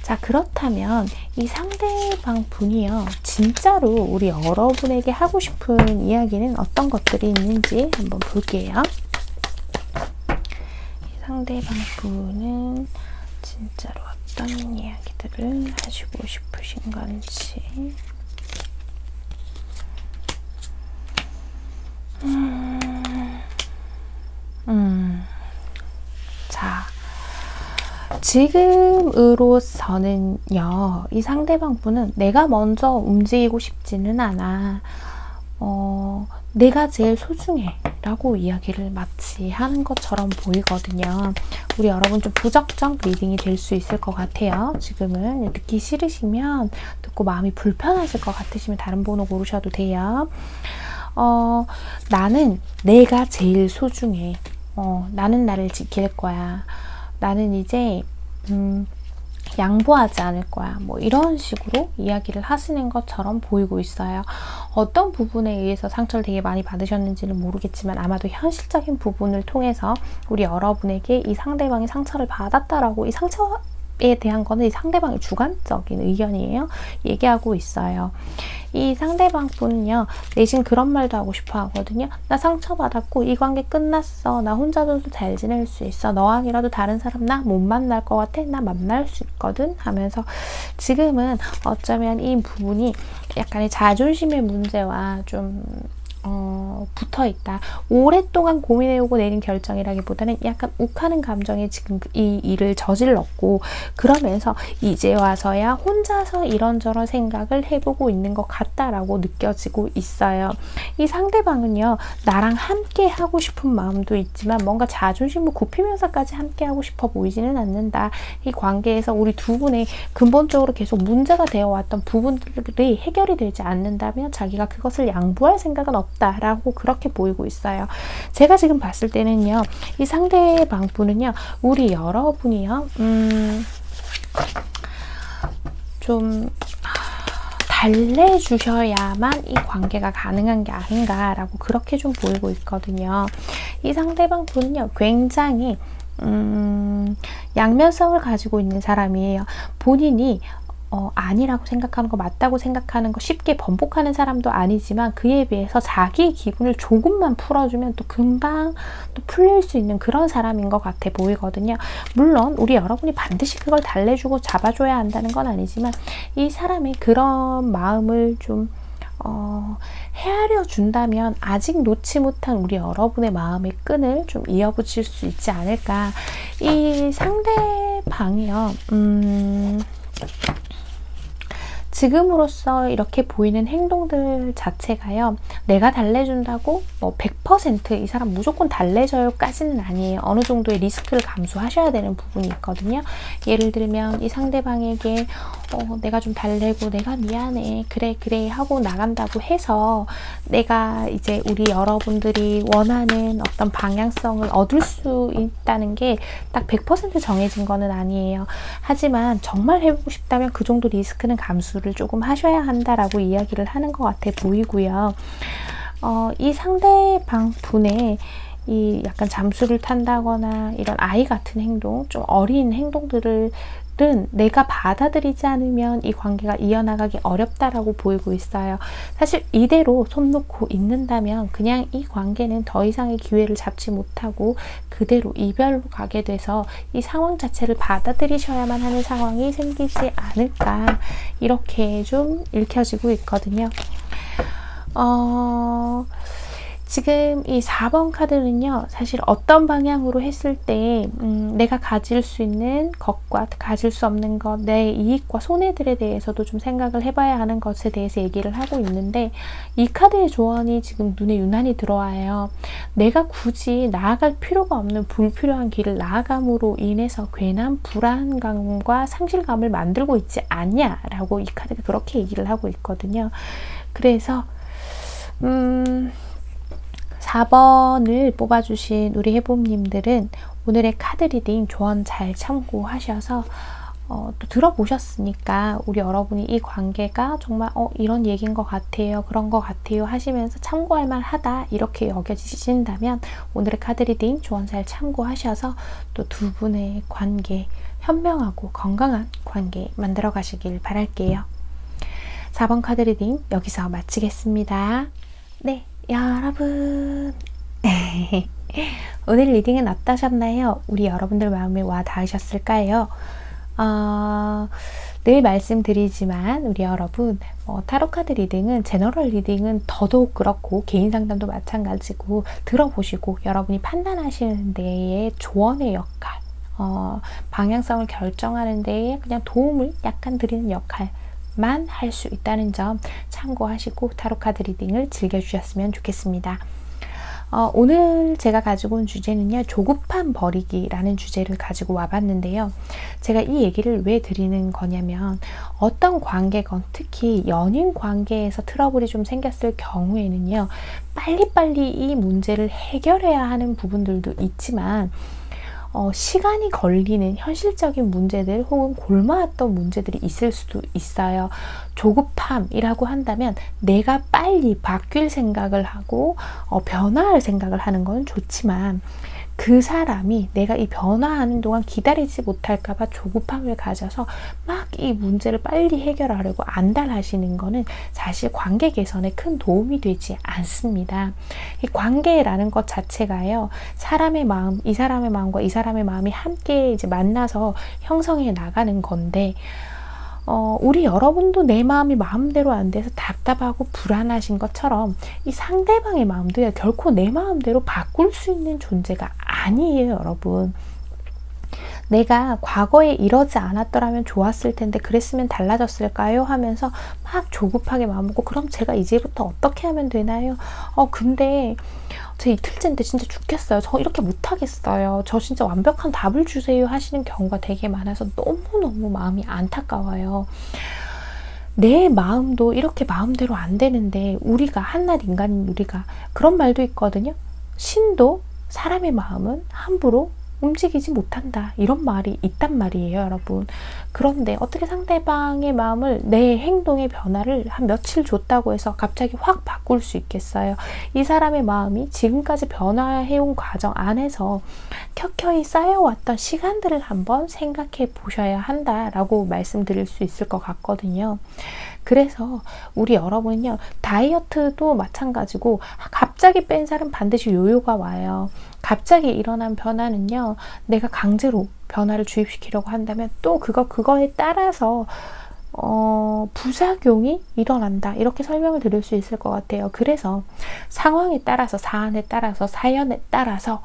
자, 그렇다면 이 상대방 분이요, 진짜로 우리 여러분에게 하고 싶은 이야기는 어떤 것들이 있는지 한번 볼게요. 이 상대방 분은 진짜로 어떤 이야기들을 하시고 싶으신 건지. 자, 지금으로서는요, 이 상대방 분은 내가 먼저 움직이고 싶지는 않아. 내가 제일 소중해 라고 이야기를 마치 하는 것처럼 보이거든요. 우리 여러분 좀 부적정 리딩이 될 수 있을 것 같아요. 지금은 듣기 싫으시면, 듣고 마음이 불편하실 것 같으시면 다른 번호 고르셔도 돼요. 나는 내가 제일 소중해. 나는 나를 지킬 거야. 나는 이제 양보하지 않을 거야. 뭐 이런 식으로 이야기를 하시는 것처럼 보이고 있어요. 어떤 부분에 의해서 상처를 되게 많이 받으셨는지는 모르겠지만 아마도 현실적인 부분을 통해서 우리 여러분에게 이 상대방이 상처를 받았다라고, 이 상처에 대한 거는 이 상대방의 주관적인 의견이에요. 얘기하고 있어요. 이 상대방 분은요, 내심 그런 말도 하고 싶어 하거든요. 나 상처받았고 이 관계 끝났어. 나 혼자서도 잘 지낼 수 있어. 너 아니라도 다른 사람 나 못 만날 것 같아. 나 만날 수 있거든 하면서 지금은 어쩌면 이 부분이 약간의 자존심의 문제와 좀 붙어 있다. 오랫동안 고민해오고 내린 결정이라기보다는 약간 욱하는 감정에 지금 이 일을 저질렀고, 그러면서 이제 와서야 혼자서 이런저런 생각을 해보고 있는 것 같다라고 느껴지고 있어요. 이 상대방은요, 나랑 함께 하고 싶은 마음도 있지만 뭔가 자존심을 굽히면서까지 함께 하고 싶어 보이지는 않는다. 이 관계에서 우리 두 분의 근본적으로 계속 문제가 되어 왔던 부분들이 해결이 되지 않는다면 자기가 그것을 양보할 생각은 없다라고 그렇게 보이고 있어요. 제가 지금 봤을 때는요, 이 상대방 분은요, 우리 여러분이요, 좀 달래주셔야만 이 관계가 가능한 게 아닌가라고 그렇게 좀 보이고 있거든요. 이 상대방 분은요, 굉장히 양면성을 가지고 있는 사람이에요. 본인이 아니라고 생각하는 거, 맞다고 생각하는 거 쉽게 번복하는 사람도 아니지만 그에 비해서 자기의 기분을 조금만 풀어주면 또 금방 또 풀릴 수 있는 그런 사람인 것 같아 보이거든요. 물론 우리 여러분이 반드시 그걸 달래주고 잡아줘야 한다는 건 아니지만 이 사람의 그런 마음을 좀 헤아려 준다면 아직 놓지 못한 우리 여러분의 마음의 끈을 좀 이어붙일 수 있지 않을까. 이 상대방이요, 지금으로서 이렇게 보이는 행동들 자체가요, 내가 달래준다고 뭐 100% 이 사람 무조건 달래줘요까지는 아니에요. 어느 정도의 리스크를 감수하셔야 되는 부분이 있거든요. 예를 들면 이 상대방에게 내가 좀 달래고 내가 미안해 그래 하고 나간다고 해서 내가 이제 우리 여러분들이 원하는 어떤 방향성을 얻을 수 있다는 게 딱 100% 정해진 거는 아니에요. 하지만 정말 해보고 싶다면 그 정도 리스크는 감수를 조금 하셔야 한다라고 이야기를 하는 것 같아 보이고요. 이 상대방 분의 이 약간 잠수를 탄다거나 이런 아이 같은 행동, 좀 어린 행동들을 내가 받아들이지 않으면 이 관계가 이어나가기 어렵다라고 보이고 있어요. 사실 이대로 손 놓고 있는다면 그냥 이 관계는 더 이상의 기회를 잡지 못하고 그대로 이별로 가게 돼서 이 상황 자체를 받아들이셔야만 하는 상황이 생기지 않을까, 이렇게 좀 읽혀지고 있거든요. 지금 이 4번 카드는요, 사실 어떤 방향으로 했을 때 내가 가질 수 있는 것과 가질 수 없는 것, 내 이익과 손해들에 대해서도 좀 생각을 해봐야 하는 것에 대해서 얘기를 하고 있는데, 이 카드의 조언이 지금 눈에 유난히 들어와요. 내가 굳이 나아갈 필요가 없는 불필요한 길을 나아감으로 인해서 괜한 불안감과 상실감을 만들고 있지 않냐라고 이 카드가 그렇게 얘기를 하고 있거든요. 그래서 4번을 뽑아주신 우리 해봄님들은 오늘의 카드 리딩 조언 잘 참고하셔서 또 들어보셨으니까 우리 여러분이 이 관계가 정말 이런 얘기인 것 같아요, 그런 것 같아요 하시면서 참고할 만하다 이렇게 여겨지신다면 오늘의 카드 리딩 조언 잘 참고하셔서 또 두 분의 관계, 현명하고 건강한 관계 만들어 가시길 바랄게요. 4번 카드 리딩 여기서 마치겠습니다. 네, 여러분 오늘 리딩은 어떠셨나요? 우리 여러분들 마음에 와 닿으셨을까요? 늘 말씀드리지만 우리 여러분 타로카드 리딩은 제너럴 리딩은 더더욱 그렇고 개인 상담도 마찬가지고 들어보시고 여러분이 판단하시는 데에 조언의 역할, 방향성을 결정하는 데에 그냥 도움을 약간 드리는 역할 만 할 수 있다는 점 참고하시고 타로카드 리딩을 즐겨주셨으면 좋겠습니다. 오늘 제가 가지고 온 주제는요, 조급한 버리기라는 주제를 가지고 와봤는데요. 제가 이 얘기를 왜 드리는 거냐면 어떤 관계건 특히 연인 관계에서 트러블이 좀 생겼을 경우에는요, 빨리빨리 이 문제를 해결해야 하는 부분들도 있지만 시간이 걸리는 현실적인 문제들 혹은 골마왔던 문제들이 있을 수도 있어요. 조급함이라고 한다면 내가 빨리 바뀔 생각을 하고 변화할 생각을 하는 건 좋지만 그 사람이 내가 이 변화하는 동안 기다리지 못할까봐 조급함을 가져서 막 이 문제를 빨리 해결하려고 안달하시는 거는 사실 관계 개선에 큰 도움이 되지 않습니다. 이 관계라는 것 자체가요, 사람의 마음, 이 사람의 마음과 이 사람의 마음이 함께 이제 만나서 형성해 나가는 건데, 우리 여러분도 내 마음이 마음대로 안 돼서 답답하고 불안하신 것처럼 이 상대방의 마음도요, 결코 내 마음대로 바꿀 수 있는 존재가 아니에요, 여러분. 내가 과거에 이러지 않았더라면 좋았을 텐데 그랬으면 달라졌을까요? 하면서 막 조급하게 마음먹고 그럼 제가 이제부터 어떻게 하면 되나요? 근데 제 이틀째인데 진짜 죽겠어요. 저 이렇게 못하겠어요. 저 진짜 완벽한 답을 주세요 하시는 경우가 되게 많아서 너무너무 마음이 안타까워요. 내 마음도 이렇게 마음대로 안 되는데 우리가 한낱 인간인 우리가 그런 말도 있거든요. 신도 사람의 마음은 함부로 움직이지 못한다, 이런 말이 있단 말이에요, 여러분. 그런데 어떻게 상대방의 마음을 내 행동의 변화를 한 며칠 줬다고 해서 갑자기 확 바꿀 수 있겠어요? 이 사람의 마음이 지금까지 변화해온 과정 안에서 켜켜이 쌓여왔던 시간들을 한번 생각해 보셔야 한다라고 말씀드릴 수 있을 것 같거든요. 그래서 우리 여러분은요, 다이어트도 마찬가지고 갑자기 뺀 살은 반드시 요요가 와요. 갑자기 일어난 변화는요, 내가 강제로 변화를 주입시키려고 한다면 또 그거에 따라서 부작용이 일어난다, 이렇게 설명을 드릴 수 있을 것 같아요. 그래서 상황에 따라서, 사안에 따라서, 사연에 따라서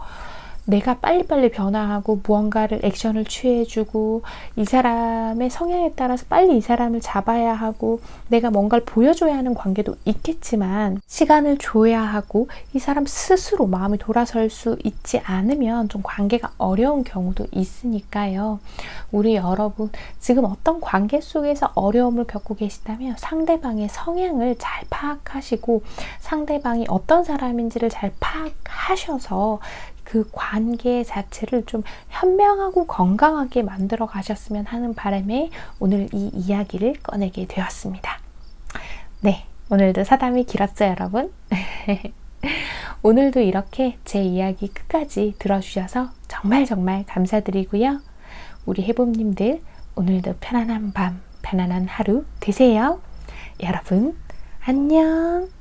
내가 빨리빨리 변화하고 무언가를 액션을 취해주고 이 사람의 성향에 따라서 빨리 이 사람을 잡아야 하고 내가 뭔가를 보여줘야 하는 관계도 있겠지만 시간을 줘야 하고 이 사람 스스로 마음이 돌아설 수 있지 않으면 좀 관계가 어려운 경우도 있으니까요. 우리 여러분 지금 어떤 관계 속에서 어려움을 겪고 계시다면 상대방의 성향을 잘 파악하시고 상대방이 어떤 사람인지를 잘 파악하셔서 그 관계 자체를 좀 현명하고 건강하게 만들어 가셨으면 하는 바람에 오늘 이 이야기를 꺼내게 되었습니다. 네, 오늘도 사담이 길었죠, 여러분? 오늘도 이렇게 제 이야기 끝까지 들어주셔서 정말 감사드리고요. 우리 해봄님들 오늘도 편안한 밤, 편안한 하루 되세요. 여러분, 안녕!